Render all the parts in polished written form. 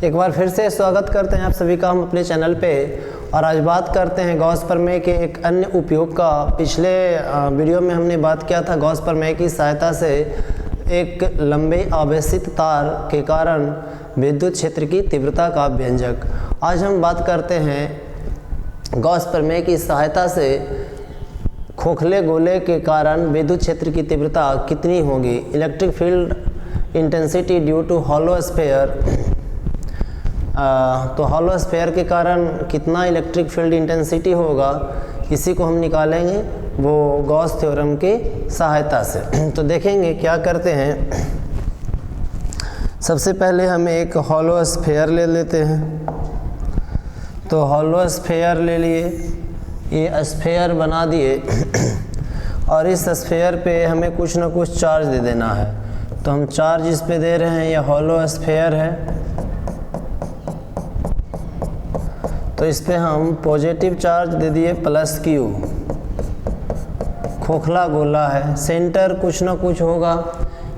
एक बार फिर से स्वागत करते हैं आप सभी का हम अपने चैनल पे। और आज बात करते हैं गॉस प्रमेय के एक अन्य उपयोग का। पिछले वीडियो में हमने बात किया था गॉस प्रमेय की सहायता से एक लंबे आवेशित तार के कारण विद्युत क्षेत्र की तीव्रता का व्यंजक। आज हम बात करते हैं गॉस प्रमेय की सहायता से खोखले गोले के कारण विद्युत क्षेत्र की तीव्रता कितनी होगी। Electric field intensity due to hollow sphere. तो हॉलो स्फीयर के कारण कितना इलेक्ट्रिक फील्ड इंटेंसिटी होगा, इसी को हम निकालेंगे वो गॉस थ्योरम की सहायता से। तो देखेंगे क्या करते हैं। सबसे पहले हम एक हॉलो स्फीयर ले लेते हैं। तो हॉलो स्फीयर ले लिए, ये स्फीयर बना दिए और इस स्फीयर पे हमें कुछ ना कुछ चार्ज दे देना है। तो हम चार्ज इस पे दे रहे हैं, ये हॉलो स्फीयर है तो इस पे हम पॉजिटिव चार्ज दे दिए +Q। खोखला गोला है, सेंटर कुछ ना कुछ होगा,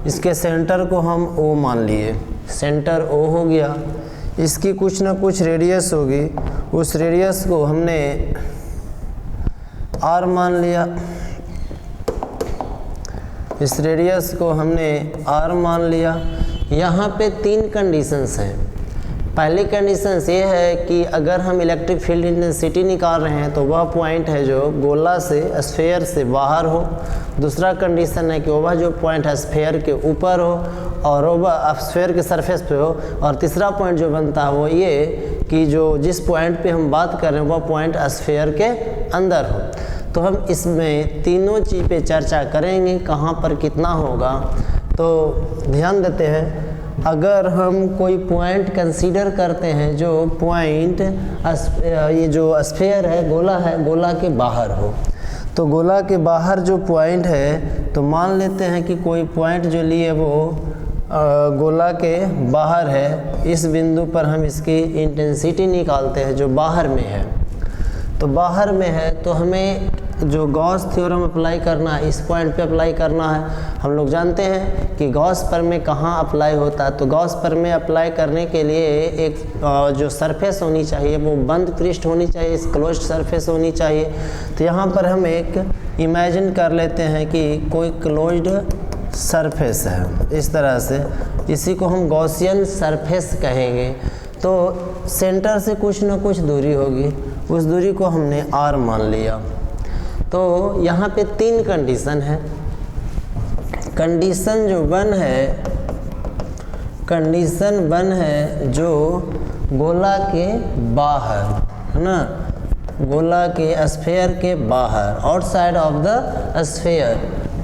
इसके सेंटर को हम O मान लिए, सेंटर O हो गया। इसकी कुछ ना कुछ रेडियस होगी, उस रेडियस को हमने R मान लिया, इस रेडियस को हमने R मान लिया। यहाँ पे 3 कंडीशंस हैं। पहली कंडीशंस ये है कि अगर हम इलेक्ट्रिक फील्ड इंटेंसिटी निकाल रहे हैं तो वह पॉइंट है जो गोला से स्फीयर से बाहर हो। दूसरा कंडीशन है कि वह जो पॉइंट है स्फीयर के ऊपर हो और वह स्फीयर के सरफेस पे हो। और तीसरा पॉइंट जो बनता है वो ये कि जो जिस पॉइंट पे हम बात कर रहे हैं वह पॉइंट स्फीयर के अंदर हो। तो हम इसमें तीनों चीज़ पे चर्चा करेंगे, कहाँ पर कितना होगा। तो ध्यान देते हैं, अगर हम कोई पॉइंट कंसीडर करते हैं जो पॉइंट ये जो स्फीयर है, गोला के बाहर हो, तो गोला के बाहर जो पॉइंट है तो मान लेते हैं कि कोई पॉइंट जो लिए वो गोला के बाहर है। इस बिंदु पर हम इसकी इंटेंसिटी निकालते हैं जो बाहर में है। तो बाहर में है तो हमें जो गॉस थ्योरम अप्लाई करना है, इस पॉइंट पे अप्लाई करना है। हम लोग जानते हैं कि गॉस प्रमेय कहाँ अप्लाई होता है। तो गॉस प्रमेय अप्लाई करने के लिए एक जो सरफेस होनी चाहिए वो बंद पृष्ठ होनी चाहिए, इस क्लोज्ड सरफेस होनी चाहिए। तो यहाँ पर हम एक इमेजिन कर लेते हैं कि कोई क्लोज्ड सरफेस है इस तरह से, इसी को हम गॉसियन सरफेस कहेंगे। तो सेंटर से कुछ ना कुछ दूरी होगी, उस दूरी को हमने R मान लिया। तो यहाँ पे 3 कंडीशन है। कंडीशन जो 1 है जो गोला के बाहर है ना, गोला के स्फीयर के बाहर, आउटसाइड ऑफ द स्फीयर,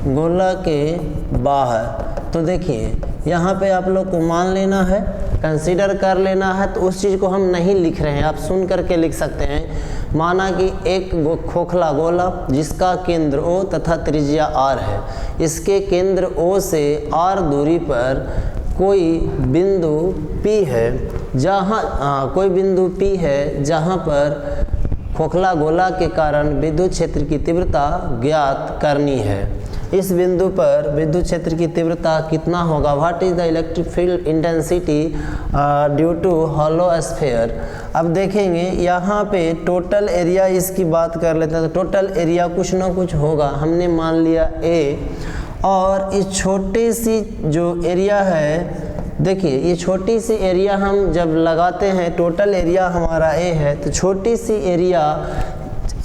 गोला के बाहर। तो देखिए यहाँ पे आप लोग को मान लेना है, कंसीडर कर लेना है। तो उस चीज़ को हम नहीं लिख रहे हैं, आप सुन करके लिख सकते हैं। माना कि एक खोखला गोला जिसका केंद्र O तथा त्रिज्या R है, इसके केंद्र O से R दूरी पर कोई बिंदु P है, जहाँ पर खोखला गोला के कारण विद्युत क्षेत्र की तीव्रता ज्ञात करनी है। इस बिंदु पर विद्युत क्षेत्र की तीव्रता कितना होगा, what is the electric field intensity due to hollow sphere. अब देखेंगे यहाँ पे टोटल एरिया इसकी बात कर लेते हैं। तो टोटल एरिया कुछ ना कुछ होगा, हमने मान लिया A। और इस छोटी सी जो एरिया है, देखिए ये छोटी सी एरिया हम जब लगाते हैं, टोटल एरिया हमारा A है, तो छोटी सी एरिया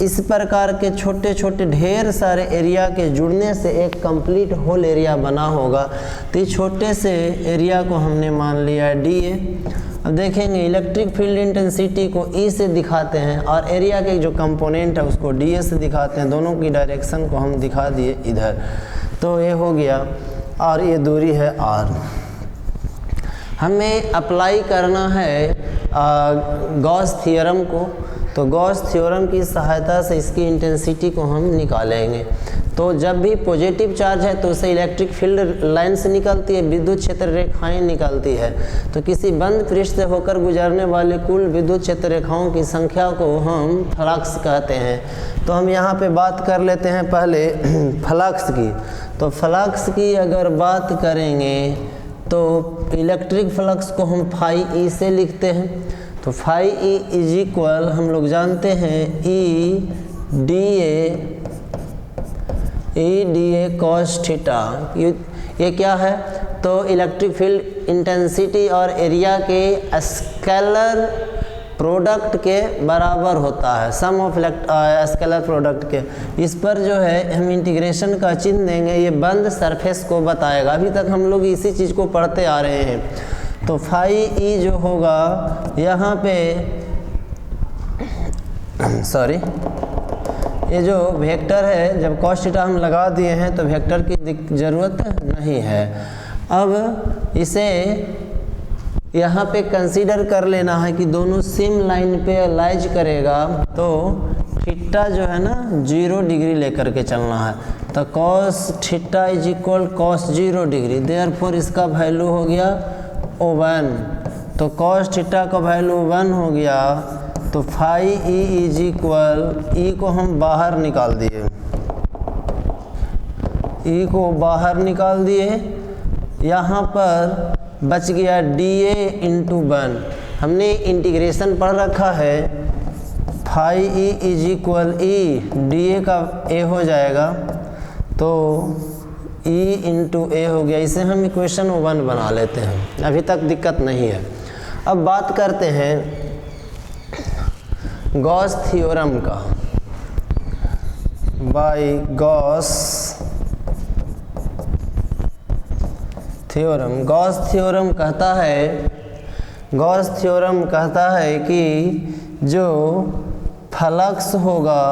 इस प्रकार के छोटे छोटे ढेर सारे एरिया के जुड़ने से एक कंप्लीट होल एरिया बना होगा। तो इस छोटे से एरिया को हमने मान लिया DA। अब देखेंगे इलेक्ट्रिक फील्ड इंटेंसिटी को E से दिखाते हैं और एरिया के जो कंपोनेंट है उसको DA से दिखाते हैं। दोनों की डायरेक्शन को हम दिखा दिए इधर। तो ये हो गया और ये दूरी है R। हमें अप्लाई करना है गॉस थ्योरम को। तो गॉस थ्योरम की सहायता से इसकी इंटेंसिटी को हम निकालेंगे। तो जब भी पॉजिटिव चार्ज है तो उसे इलेक्ट्रिक फील्ड लाइन से निकलती है, विद्युत क्षेत्र रेखाएं निकलती है। तो किसी बंद पृष्ठ से होकर गुजरने वाली कुल विद्युत क्षेत्र रेखाओं की संख्या को हम फ्लक्स कहते हैं। तो हम यहाँ पे बात कर लेते हैं पहले फ्लक्स की। तो फ्लक्स की अगर बात करेंगे तो इलेक्ट्रिक फ्लक्स को हम फाई ई से लिखते हैं। तो फाई ई इज इक्वल हम लोग जानते हैं ई डी ए कॉस थीटा। ये क्या है? तो इलेक्ट्रिक फील्ड इंटेंसिटी और एरिया के स्केलर प्रोडक्ट के बराबर होता है, सम ऑफ स्केलर प्रोडक्ट के। इस पर जो है हम इंटीग्रेशन का चिन्ह देंगे, ये बंद सरफेस को बताएगा। अभी तक हम लोग इसी चीज़ को पढ़ते आ रहे हैं। तो फाई ई जो होगा यहाँ पे सॉरी, ये जो वेक्टर है, जब कॉस थीटा हम लगा दिए हैं तो वेक्टर की ज़रूरत नहीं है। अब इसे यहाँ पे कंसीडर कर लेना है कि दोनों सेम लाइन पे लाइज करेगा, तो थीटा जो है ना 0 डिग्री लेकर के चलना है। तो cos theta is equal cos 0 degree, therefore इसका वैल्यू हो गया 1। तो कॉस थीटा का वैल्यू 1 हो गया। तो फाई ई इज इक्वल, ई को हम बाहर निकाल दिए, ई को बाहर निकाल दिए। यहाँ पर बच गया डी ए इंटू 1। हमने इंटीग्रेशन पढ़ रखा है, phi E is equal E D A का ए हो जाएगा, तो ई इंटू ए हो गया। इसे हम इक्वेशन 1 बना लेते हैं, अभी तक दिक्कत नहीं है। अब बात करते हैं गॉस थ्योरम का। By Gauss theorem, Gauss theorem कहता है कि जो फ्लक्स होगा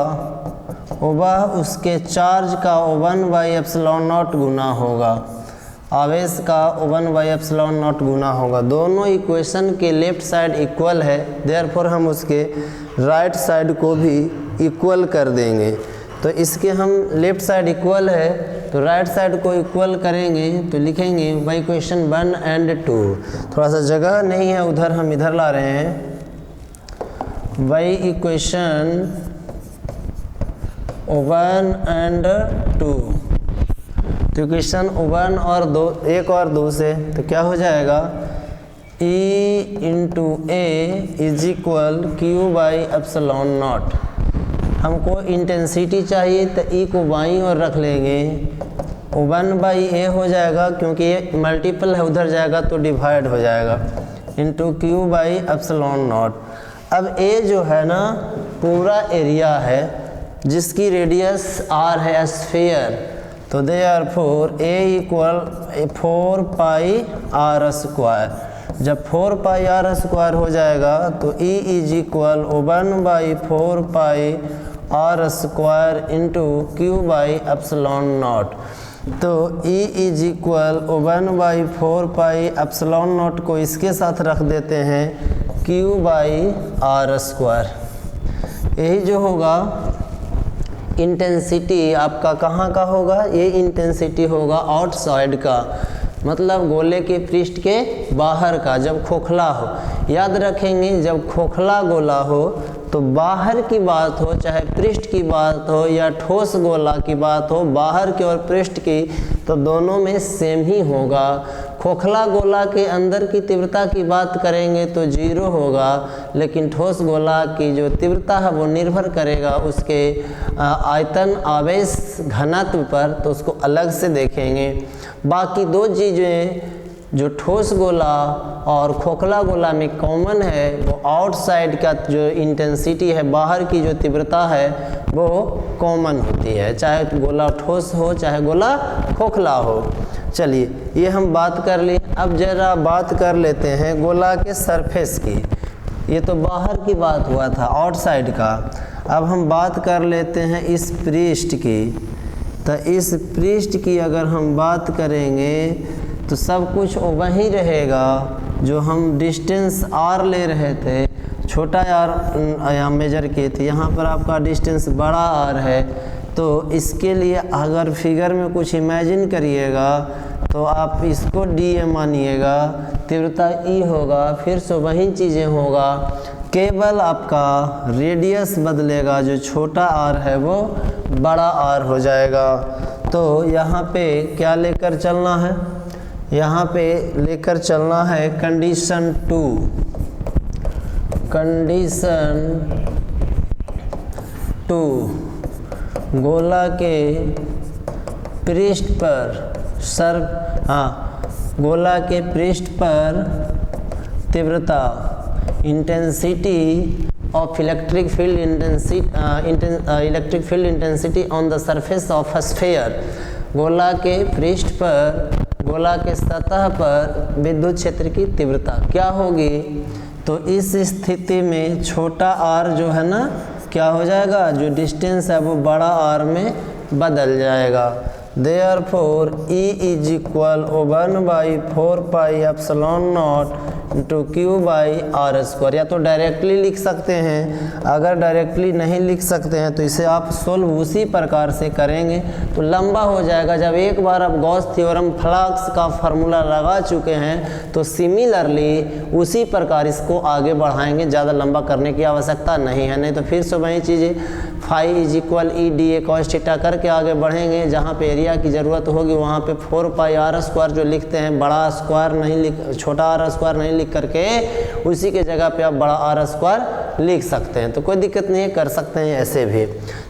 वह उसके चार्ज का 1/ε0 गुना होगा, आवेश का 1/ε0 गुना होगा। दोनों इक्वेशन के लेफ्ट साइड इक्वल है, देयरफॉर हम उसके राइट साइड को भी इक्वल कर देंगे। तो इसके हम लेफ्ट साइड इक्वल है तो राइट साइड को इक्वल करेंगे, तो लिखेंगे बाई इक्वेशन 1 एंड 2। थोड़ा सा जगह नहीं है उधर, हम इधर ला रहे हैं। बाई इक्वेशन 1 एंड 2, तो इक्वेशन 1 और 2, 1 और 2 से तो क्या हो जाएगा, E into A is equal Q/ε0। हमको इंटेंसिटी चाहिए तो E को बाईं ओर रख लेंगे, 1/a हो जाएगा, क्योंकि ये मल्टीपल है उधर जाएगा तो डिवाइड हो जाएगा, इंटू Q/ε0। अब A जो है ना पूरा एरिया है जिसकी रेडियस r है, स्फीयर, तो देयरफॉर A इक्वल 4πr²। जब 4πr² हो जाएगा तो E is equal 1/4πr² into Q/ε0। तो E इज इक्वल 1/4πε0 को इसके साथ रख देते हैं Q/r²। यही जो होगा इंटेंसिटी आपका कहाँ का होगा, ये इंटेंसिटी होगा आउटसाइड का, मतलब गोले के पृष्ठ के बाहर का, जब खोखला हो। याद रखेंगे जब खोखला गोला हो तो बाहर की बात हो, चाहे पृष्ठ की बात हो या ठोस गोला की बात हो, बाहर की और पृष्ठ की, तो दोनों में सेम ही होगा। खोखला गोला के अंदर की तीव्रता की बात करेंगे तो 0 होगा, लेकिन ठोस गोला की जो तीव्रता है वो निर्भर करेगा उसके आयतन आवेश घनत्व पर, तो उसको अलग से देखेंगे। बाकी दो चीज़ें जो ठोस गोला और खोखला गोला में कॉमन है, वो आउटसाइड का जो इंटेंसिटी है, बाहर की जो तीव्रता है, वो कॉमन होती है, चाहे गोला ठोस हो चाहे गोला खोखला हो। चलिए ये हम बात कर ली। अब जरा बात कर लेते हैं गोला के सरफेस की। ये तो बाहर की बात हुआ था, आउटसाइड का। अब हम बात कर लेते हैं इस पृष्ठ की। तो इस पृष्ठ की अगर हम बात करेंगे तो सब कुछ वही रहेगा जो हम डिस्टेंस r ले रहे थे, छोटा r यहाँ मेजर किए थे, यहाँ पर आपका डिस्टेंस बड़ा r है। तो इसके लिए अगर फिगर में कुछ इमेजिन करिएगा तो आप इसको dA मानिएगा, तीव्रता E होगा, फिर से वही चीज़ें होगा, केवल आपका रेडियस बदलेगा, जो छोटा r है वो बड़ा r हो जाएगा। तो यहाँ पे क्या लेकर चलना है, यहाँ पे लेकर चलना है कंडीशन 2। कंडीशन 2, गोला के पृष्ठ पर गोला के पृष्ठ पर तीव्रता intensity of electric field intensity on the surface of a sphere. गोला के पृष्ठ पर, गोला के सतह पर विद्युत क्षेत्र की तीव्रता क्या होगी? तो इस स्थिति में छोटा r जो है ना क्या हो जाएगा, जो डिस्टेंस है वो बड़ा R में बदल जाएगा। Therefore E is equal 1/4πε0 into q by r square. या तो डायरेक्टली लिख सकते हैं, अगर डायरेक्टली नहीं लिख सकते हैं तो इसे आप सोल्व उसी प्रकार से करेंगे तो लंबा हो जाएगा। जब एक बार आप गॉस थ्योरम फ्लक्स का फार्मूला लगा चुके हैं तो सिमिलरली उसी प्रकार इसको आगे बढ़ाएंगे, ज़्यादा लंबा करने की आवश्यकता नहीं है। नहीं तो फिर से वही चीज़ें phi is equal E D A cos theta करके आगे बढ़ेंगे। जहाँ पे एरिया की ज़रूरत होगी वहाँ पे 4πr² जो लिखते हैं, बड़ा स्क्वायर नहीं लिख, छोटा आर स्क्वायर नहीं लिख करके उसी के जगह पे आप बड़ा r² लिख सकते हैं। तो कोई दिक्कत नहीं है, कर सकते हैं ऐसे भी।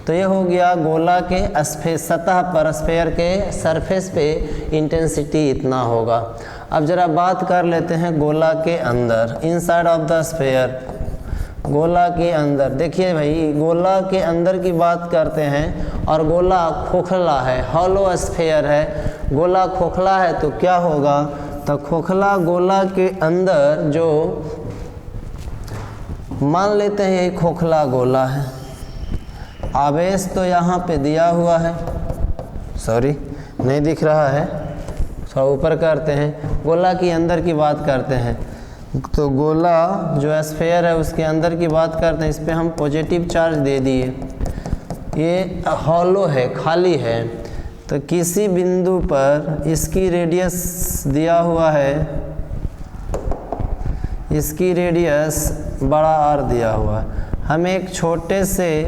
तो ये हो गया गोला के सतह पर, स्फीयर के सरफेस पे इंटेंसिटी इतना होगा। अब जरा बात कर लेते हैं गोला के अंदर, इनसाइड ऑफ द स्फीयर। गोला के अंदर देखिए भाई, गोला के अंदर की बात करते हैं और गोला खोखला है, हॉलो स्फीयर है। गोला खोखला है तो क्या होगा, तो खोखला गोला के अंदर जो मान लेते हैं ये खोखला गोला है, आवेश तो यहाँ पे दिया हुआ है, सॉरी नहीं दिख रहा है, थोड़ा ऊपर करते हैं। गोला के अंदर की बात करते हैं तो गोला जो स्फीयर है उसके अंदर की बात करते हैं, इस पर हम पॉजिटिव चार्ज दे दिए, ये हॉलो है, खाली है। तो किसी बिंदु पर इसकी रेडियस दिया हुआ है, इसकी रेडियस बड़ा R दिया हुआ है। हम एक छोटे से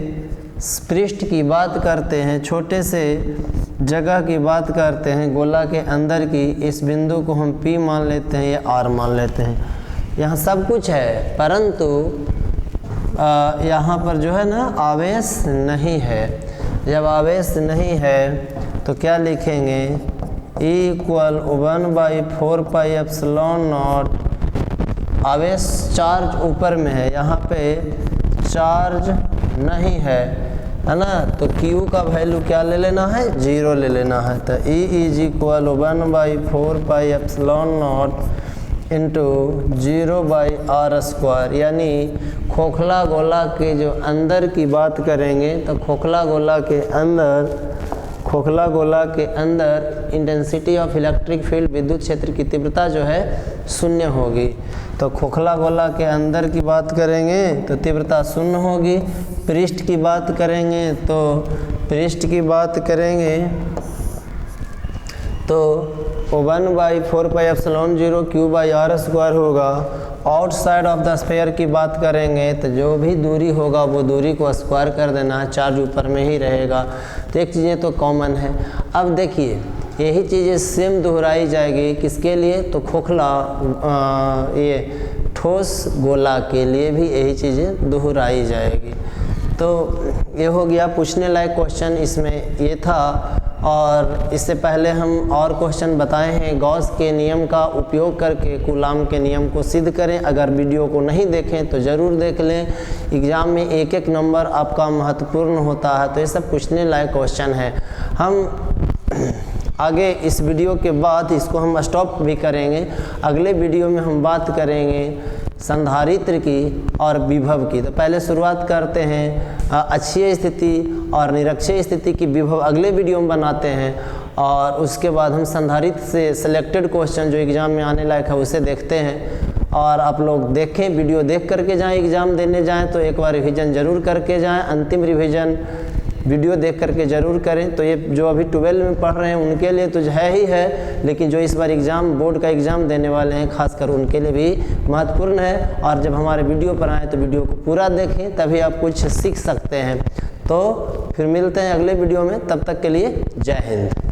पृष्ठ की बात करते हैं, छोटे से जगह की बात करते हैं गोला के अंदर की। इस बिंदु को हम P मान लेते हैं, ये R मान लेते हैं। यहाँ सब कुछ है परंतु यहाँ पर जो है ना आवेश नहीं है। जब आवेश नहीं है तो क्या लिखेंगे, E = 1/4πε0। आवेश चार्ज ऊपर में है, यहाँ पे चार्ज नहीं है ना, तो Q का वैल्यू क्या ले लेना है, 0 ले लेना है। तो E = 1/4πε0 इंटू 0/r²। यानी खोखला गोला के जो अंदर की बात करेंगे तो खोखला गोला के अंदर इंटेंसिटी ऑफ इलेक्ट्रिक फील्ड, विद्युत क्षेत्र की तीव्रता जो है 0 होगी। तो खोखला गोला के अंदर की बात करेंगे तो तीव्रता 0 होगी। पृष्ठ की बात करेंगे तो तो 1/4πε0 Q/r² होगा। आउटसाइड ऑफ द स्फीयर की बात करेंगे तो जो भी दूरी होगा वो दूरी को स्क्वायर कर देना है, चार्ज ऊपर में ही रहेगा। तो एक चीज़ें तो कॉमन है। अब देखिए यही चीज़ें सेम दोहराई जाएगी किसके लिए, तो खोखला ये ठोस गोला के लिए भी यही चीज़ें दोहराई जाएगी। तो ये हो गया पूछने लायक क्वेश्चन, इसमें ये था। और इससे पहले हम और क्वेश्चन बताए हैं, गॉस के नियम का उपयोग करके कूलाम के नियम को सिद्ध करें। अगर वीडियो को नहीं देखें तो ज़रूर देख लें, एग्ज़ाम में एक एक नंबर आपका महत्वपूर्ण होता है। तो ये सब पूछने लायक क्वेश्चन है। हम आगे इस वीडियो के बाद इसको हम स्टॉप भी करेंगे। अगले वीडियो में हम बात करेंगे संधारित्र की और विभव की। तो पहले शुरुआत करते हैं अक्षीय स्थिति और निरक्षीय स्थिति की विभव अगले वीडियो में बनाते हैं, और उसके बाद हम संधारित्र से सिलेक्टेड क्वेश्चन जो एग्ज़ाम में आने लायक है उसे देखते हैं। और आप लोग देखें, वीडियो देख करके जाएं, एग्ज़ाम देने जाएं तो एक बार रिवीजन ज़रूर करके जाएं। अंतिम रिवीजन वीडियो देख करके ज़रूर करें। तो ये जो अभी 12 में पढ़ रहे हैं उनके लिए तो है ही है, लेकिन जो इस बार एग्ज़ाम बोर्ड का एग्ज़ाम देने वाले हैं खासकर उनके लिए भी महत्वपूर्ण है। और जब हमारे वीडियो पर आएँ तो वीडियो को पूरा देखें, तभी आप कुछ सीख सकते हैं। तो फिर मिलते हैं अगले वीडियो में, तब तक के लिए जय हिंद।